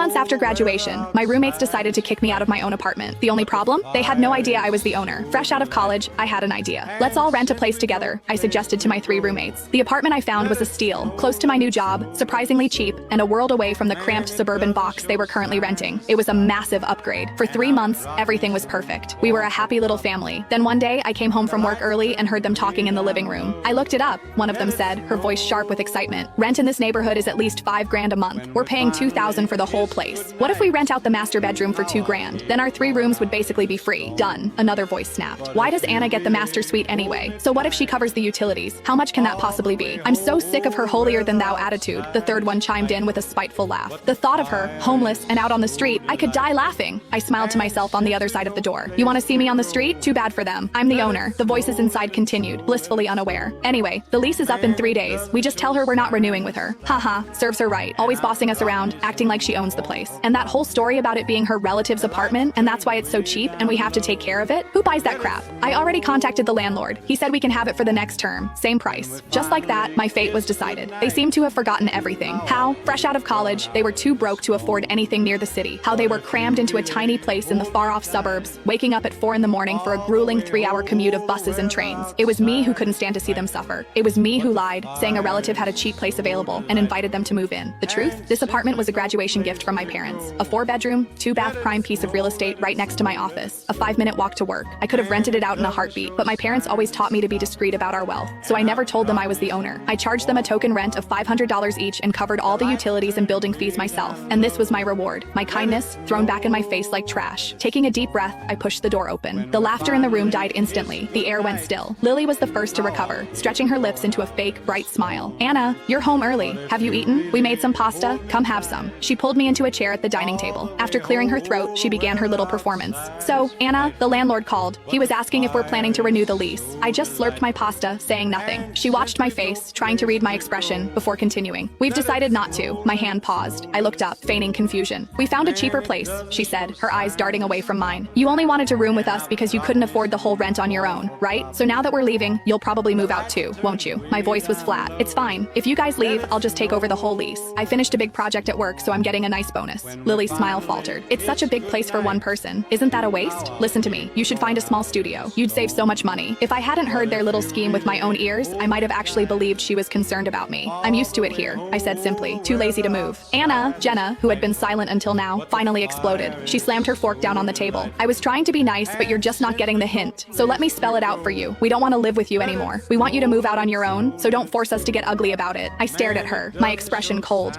months after graduation, my roommates decided to kick me out of my own apartment. The only problem? They had no idea I was the owner. Fresh out of college, I had an idea. Let's all rent a place together, I suggested to my 3 roommates. The apartment I found was a steal, close to my new job, surprisingly cheap, and a world away from the cramped suburban box they were currently renting. It was a massive upgrade. For 3 months, everything was perfect. We were a happy little family. Then one day, I came home from work early and heard them talking in the living room. I looked it up, one of them said, her voice sharp with excitement. Rent in this neighborhood is at least $5 grand a month. We're paying $2,000 for the whole place. What if we rent out the master bedroom for $2 grand? Then our 3 rooms would basically be free. Done. Another voice snapped. Why does Anna get the master suite anyway? So what if she covers the utilities? How much can that possibly be? I'm so sick of her holier-than-thou attitude, the third one chimed in with a spiteful laugh. The thought of her, homeless and out on the street, I could die laughing. I smiled to myself on the other side of the door. You want to see me on the street? Too bad for them. I'm the owner. The voices inside continued, blissfully unaware. Anyway, the lease is up in 3 days. We just tell her we're not renewing with her. Haha, serves her right. Always bossing us around, acting like she owns the place. And that whole story about it being her relative's apartment, and that's why it's so cheap and we have to take care of it? Who buys that crap? I already contacted the landlord. He said we can have it for the next term. Same price. Just like that, my fate was decided. They seemed to have forgotten everything. How, fresh out of college, they were too broke to afford anything near the city. How they were crammed into a tiny place in the far-off suburbs, waking up at 4 in the morning for a grueling 3-hour commute of buses and trains. It was me who couldn't stand to see them suffer. It was me who lied, saying a relative had a cheap place available and invited them to move in. The truth? This apartment was a graduation gift from my parents. A 4-bedroom, 2-bath prime piece of real estate right next to my office. A 5-minute walk to work. I could have rented it out in a heartbeat, but my parents always taught me to be discreet about our wealth, so I never told them I was the owner. I charged them a token rent of $500 each and covered all the utilities and building fees myself. And this was my reward. My kindness, thrown back in my face like trash. Taking a deep breath, I pushed the door open. The laughter in the room died instantly. The air went still. Lily was the first to recover, stretching her lips into a fake, bright smile. Anna, you're home early. Have you eaten? We made some pasta. Come have some. She pulled me into a chair at the dining table. After clearing her throat, she began her little performance. So, Anna, the landlord called. He was asking if we're planning to renew the lease. I just slurped my pasta, saying nothing. She watched my face, trying to read my expression, before continuing. We've decided not to. My hand paused. I looked up, feigning confusion. We found a cheaper place, she said, her eyes darting away from mine. You only wanted to room with us because you couldn't afford the whole rent on your own, right? So now that we're leaving, you'll probably move out too, won't you? My voice was flat. It's fine. If you guys leave, I'll just take over the whole lease. I finished a big project at work, so I'm getting a nice bonus. Lily's smile faltered. It's such a big place for one person. Isn't that a waste? Listen to me. You should find a small studio. You'd save so much money. If I hadn't heard their little scheme with my own ears, I might have actually believed she was concerned about me. I'm used to it here, I said simply, too lazy to move. Anna, Jenna, who had been silent until now, finally exploded. She slammed her fork down on the table. I was trying to be nice, but you're just not getting the hint. So let me spell it out for you. We don't want to live with you anymore. We want you to move out on your own, so don't force us to get ugly about it. I stared at her, my expression cold.